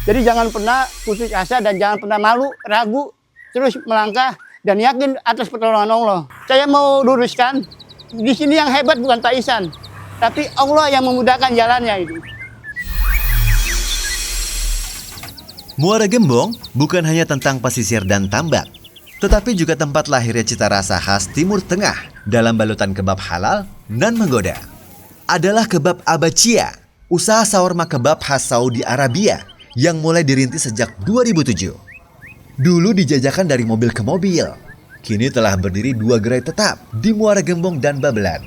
Jadi jangan pernah putus asa dan jangan pernah malu, ragu, terus melangkah dan yakin atas pertolongan Allah. Saya mau luruskan, di sini yang hebat bukan Pak Ihsan, tapi Allah yang memudahkan jalannya itu. Muara Gembong bukan hanya tentang pesisir dan tambak, tetapi juga tempat lahirnya cita rasa khas Timur Tengah dalam balutan kebab halal nan menggoda. Adalah kebab Abacia, usaha shawarma kebab khas Saudi Arabia yang mulai dirintis sejak 2007. Dulu dijajakan dari mobil ke mobil, kini telah berdiri 2 gerai tetap di Muara Gembong dan Babelan.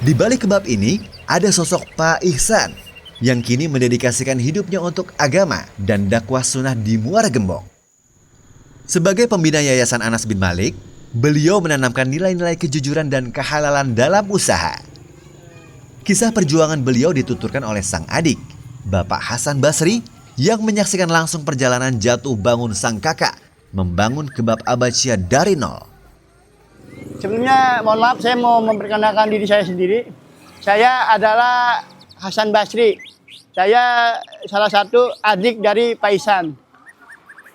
Di balik kebab ini ada sosok Pak Ihsan yang kini mendedikasikan hidupnya untuk agama dan dakwah sunnah di Muara Gembong. Sebagai pembina Yayasan Anas bin Malik, beliau menanamkan nilai-nilai kejujuran dan kehalalan dalam usaha. Kisah perjuangan beliau dituturkan oleh sang adik, Bapak Hasan Basri, yang menyaksikan langsung perjalanan jatuh bangun sang kakak membangun kebab Abacia dari nol. Sebelumnya mohon maaf, saya mau memperkenalkan diri saya sendiri. Saya adalah Hasan Basri. Saya salah satu adik dari Pak Ihsan.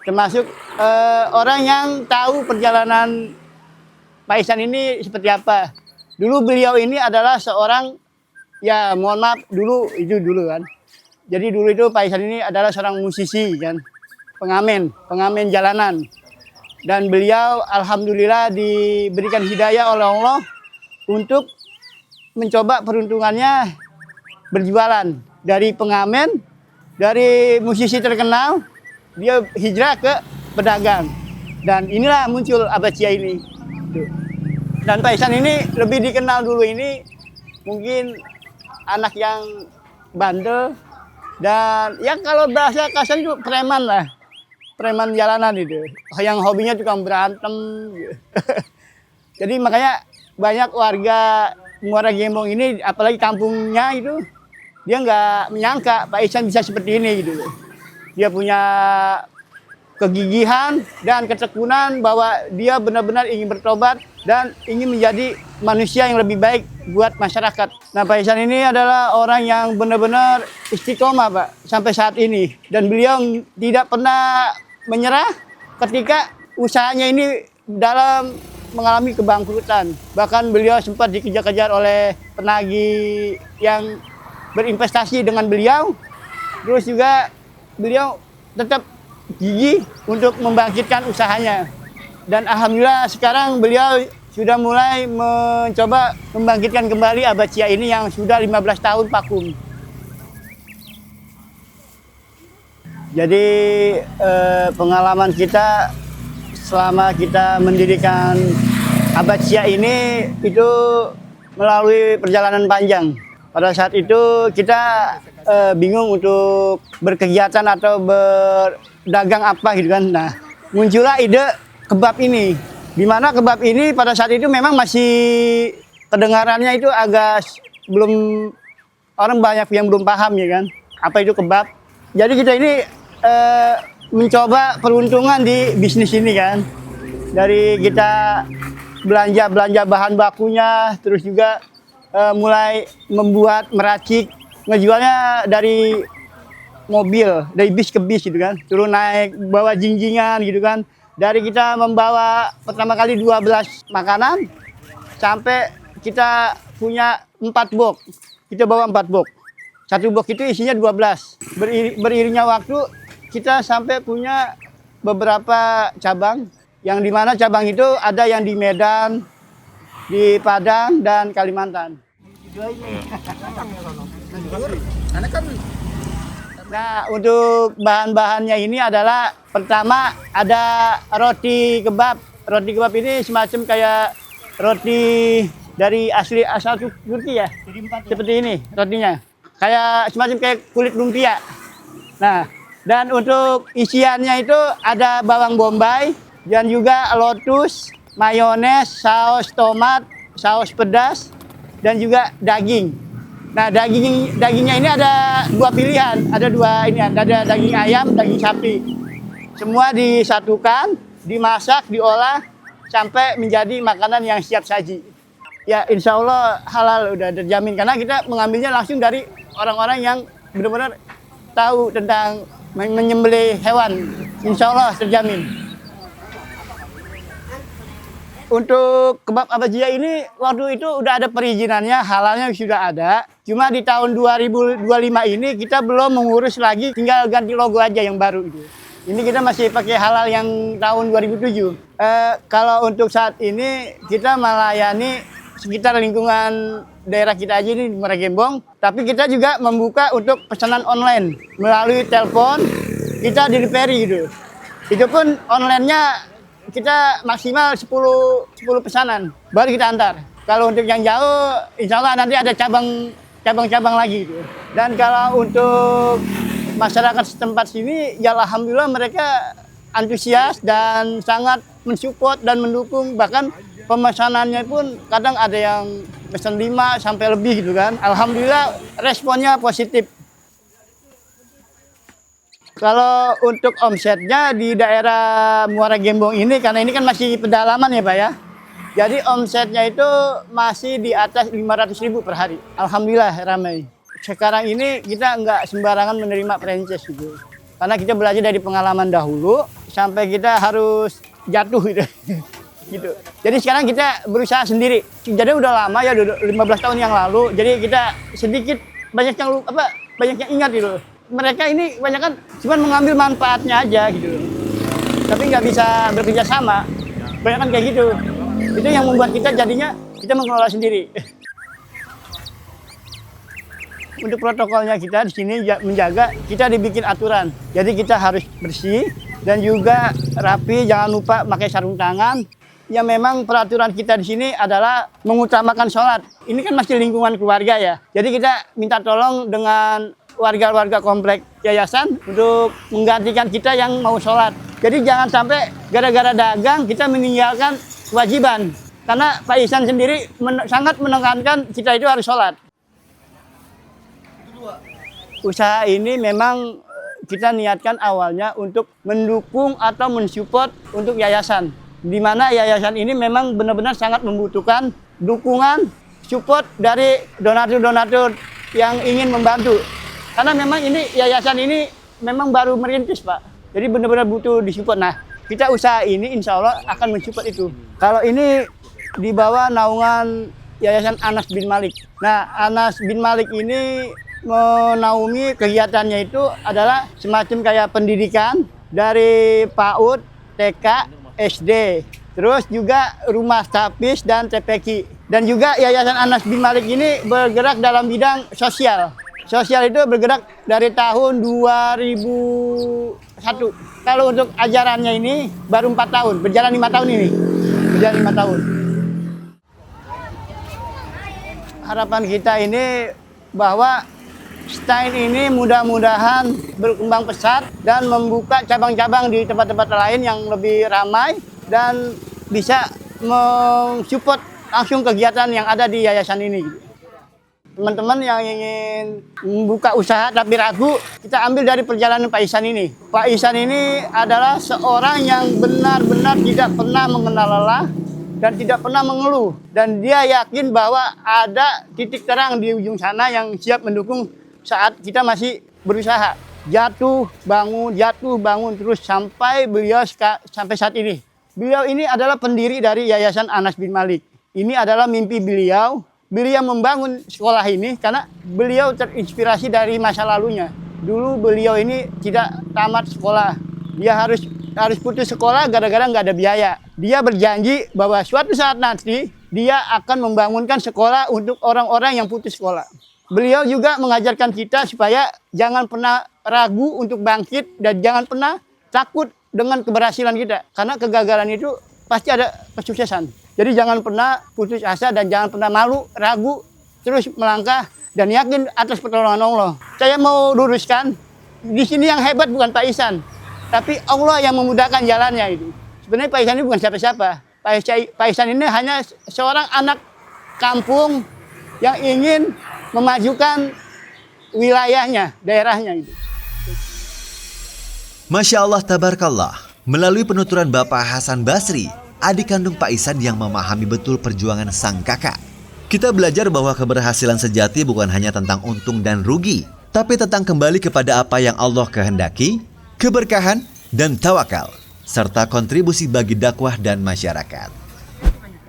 Termasuk orang yang tahu perjalanan Pak Ihsan ini seperti apa. Dulu beliau ini adalah seorang, ya mohon maaf, dulu kan. Jadi dulu itu Pak Ihsan ini adalah seorang musisi kan, pengamen jalanan. Dan beliau alhamdulillah diberikan hidayah oleh Allah untuk mencoba peruntungannya berjualan. Dari pengamen, dari musisi terkenal, dia hijrah ke pedagang. Dan inilah muncul Abacia ini. Dan Pak Ihsan ini lebih dikenal dulu ini mungkin anak yang bandel. Dan ya kalau bahasa kasar itu preman lah. Preman jalanan itu. Yang hobinya tukang berantem. Jadi makanya banyak warga Muara Gembong ini, apalagi kampungnya itu, dia nggak menyangka Pak Ihsan bisa seperti ini gitu. Dia punya kegigihan dan ketekunan bahwa dia benar-benar ingin bertobat dan ingin menjadi manusia yang lebih baik buat masyarakat. Nah, Pak Ihsan ini adalah orang yang benar-benar istiqomah, Pak, sampai saat ini. Dan beliau tidak pernah menyerah ketika usahanya ini dalam mengalami kebangkrutan. Bahkan beliau sempat dikejar-kejar oleh penagih yang berinvestasi dengan beliau. Terus juga beliau tetap gigih untuk membangkitkan usahanya. Dan alhamdulillah sekarang beliau sudah mulai mencoba membangkitkan kembali Abacia ini yang sudah 15 tahun vakum. Jadi pengalaman kita selama kita mendirikan Abacia ini itu melalui perjalanan panjang. Pada saat itu kita bingung untuk berkegiatan atau berdagang apa gitu kan. Nah, muncullah ide kebab ini. Di mana kebab ini pada saat itu memang masih kedengarannya itu agak belum, orang banyak yang belum paham ya kan. Apa itu kebab. Jadi kita ini mencoba peruntungan di bisnis ini kan. Dari kita belanja bahan bakunya, terus juga mulai membuat meracik, ngejualnya dari mobil, dari bis ke bis gitu kan, turun naik, bawa jinjingan gitu kan. Dari kita membawa pertama kali 12 makanan, sampai kita punya 4 box, kita bawa 4 box. Satu box itu isinya 12. Beriringnya waktu, kita sampai punya beberapa cabang, yang dimana cabang itu ada yang di Medan, di Padang, dan Kalimantan. Nah, untuk bahan-bahannya ini adalah pertama ada roti kebab. Roti kebab ini semacam kayak roti dari asal Turki ya. Seperti ini rotinya. Kayak semacam kayak kulit lumpia. Nah, dan untuk isiannya itu ada bawang bombay dan juga lotus, mayones, saus tomat, saus pedas, dan juga daging. Nah, dagingnya ini ada 2 pilihan, ada 2 ini, ada daging ayam, daging sapi. Semua disatukan, dimasak, diolah sampai menjadi makanan yang siap saji. Ya, insya Allah halal udah terjamin karena kita mengambilnya langsung dari orang-orang yang benar-benar tahu tentang menyembelih hewan, insya Allah terjamin. Untuk kebab abajia ini waktu itu udah ada perizinannya, halalnya sudah ada. Cuma di tahun 2025 ini kita belum mengurus lagi, tinggal ganti logo aja yang baru itu. Ini kita masih pakai halal yang tahun 2007. Kalau untuk saat ini kita melayani sekitar lingkungan daerah kita aja ini di Muara Gembong. Tapi kita juga membuka untuk pesanan online melalui telepon, kita delivery gitu. Itu pun online-nya kita maksimal 10 pesanan, baru kita antar. Kalau untuk yang jauh, insya Allah nanti ada cabang-cabang lagi gitu. Dan kalau untuk masyarakat setempat sini, ya alhamdulillah mereka antusias dan sangat mensupport dan mendukung. Bahkan pemesanannya pun kadang ada yang pesan 5 sampai lebih gitu kan. Alhamdulillah responnya positif. Kalau untuk omsetnya di daerah Muara Gembong ini, karena ini kan masih pedalaman ya Pak ya. Jadi omsetnya itu masih di atas 500.000 per hari. Alhamdulillah ramai. Sekarang ini kita nggak sembarangan menerima franchise gitu. Karena kita belajar dari pengalaman dahulu sampai kita harus jatuh gitu. Gitu. Jadi sekarang kita berusaha sendiri. Jadi udah lama ya, udah 15 tahun yang lalu. Jadi kita sedikit banyak yang ingat gitu. Mereka ini kebanyakan cuma mengambil manfaatnya aja gitu. Tapi nggak bisa bekerja sama. Kebanyakan kayak gitu. Itu yang membuat kita jadinya kita mengelola sendiri. Untuk protokolnya kita di sini menjaga, kita dibikin aturan. Jadi kita harus bersih dan juga rapi, jangan lupa pakai sarung tangan. Ya memang peraturan kita di sini adalah mengutamakan sholat. Ini kan masih lingkungan keluarga ya. Jadi kita minta tolong dengan warga-warga komplek yayasan untuk menggantikan kita yang mau sholat. Jadi jangan sampai gara-gara dagang kita meninggalkan kewajiban. Karena Pak Ihsan sendiri sangat menekankan kita itu harus sholat. Usaha ini memang kita niatkan awalnya untuk mendukung atau mensupport untuk yayasan. Di mana yayasan ini memang benar-benar sangat membutuhkan dukungan, support dari donatur-donatur yang ingin membantu. Karena memang ini yayasan ini memang baru merintis Pak. Jadi benar-benar butuh disupport. Nah, kita usaha ini insya Allah akan mensupport itu. Kalau ini di bawah naungan Yayasan Anas bin Malik. Nah, Anas bin Malik ini menaungi kegiatannya itu adalah semacam kayak pendidikan dari PAUD, TK, SD. Terus juga rumah tapis dan TPQ. Dan juga Yayasan Anas bin Malik ini bergerak dalam bidang sosial. Sosial itu bergerak dari tahun 2001. Kalau untuk ajarannya ini baru 4 tahun, berjalan 5 tahun ini. Berjalan 5 tahun. Harapan kita ini bahwa style ini mudah-mudahan berkembang pesat dan membuka cabang-cabang di tempat-tempat lain yang lebih ramai dan bisa mensupport langsung kegiatan yang ada di yayasan ini. Teman-teman yang ingin membuka usaha tapi ragu, kita ambil dari perjalanan Pak Ihsan ini. Pak Ihsan ini adalah seorang yang benar-benar tidak pernah mengenal lelah dan tidak pernah mengeluh. Dan dia yakin bahwa ada titik terang di ujung sana yang siap mendukung saat kita masih berusaha. Jatuh, bangun terus sampai beliau sampai saat ini. Beliau ini adalah pendiri dari Yayasan Anas bin Malik. Ini adalah mimpi beliau. Beliau membangun sekolah ini karena beliau terinspirasi dari masa lalunya. Dulu beliau ini tidak tamat sekolah. Dia harus putus sekolah gara-gara nggak ada biaya. Dia berjanji bahwa suatu saat nanti dia akan membangunkan sekolah untuk orang-orang yang putus sekolah. Beliau juga mengajarkan kita supaya jangan pernah ragu untuk bangkit dan jangan pernah takut dengan keberhasilan kita. Karena kegagalan itu pasti ada kesuksesan. Jadi jangan pernah putus asa dan jangan pernah malu, ragu, terus melangkah dan yakin atas pertolongan Allah. Saya mau luruskan, di sini yang hebat bukan Pak Ihsan, tapi Allah yang memudahkan jalannya itu. Sebenarnya Pak Ihsan ini bukan siapa-siapa. Pak Ihsan ini hanya seorang anak kampung yang ingin memajukan wilayahnya, daerahnya itu. Masya Allah, tabarakallah. Melalui penuturan Bapak Hasan Basri, adik kandung Pak Ihsan yang memahami betul perjuangan sang kakak, kita belajar bahwa keberhasilan sejati bukan hanya tentang untung dan rugi, tapi tentang kembali kepada apa yang Allah kehendaki, keberkahan, dan tawakal, serta kontribusi bagi dakwah dan masyarakat.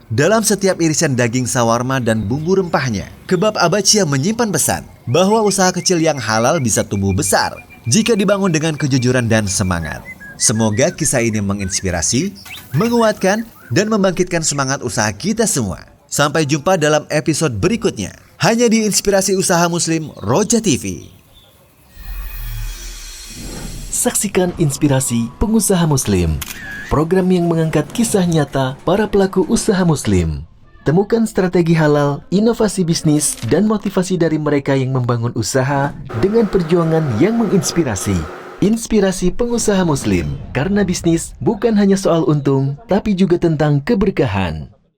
Dalam setiap irisan daging sawarma dan bumbu rempahnya, kebab Abacia menyimpan pesan bahwa usaha kecil yang halal bisa tumbuh besar jika dibangun dengan kejujuran dan semangat. Semoga kisah ini menginspirasi, menguatkan, dan membangkitkan semangat usaha kita semua. Sampai jumpa dalam episode berikutnya, hanya di Inspirasi Usaha Muslim Roja TV. Saksikan Inspirasi Pengusaha Muslim, program yang mengangkat kisah nyata para pelaku usaha muslim. Temukan strategi halal, inovasi bisnis, dan motivasi dari mereka yang membangun usaha dengan perjuangan yang menginspirasi. Inspirasi Pengusaha Muslim, karena bisnis bukan hanya soal untung, tapi juga tentang keberkahan.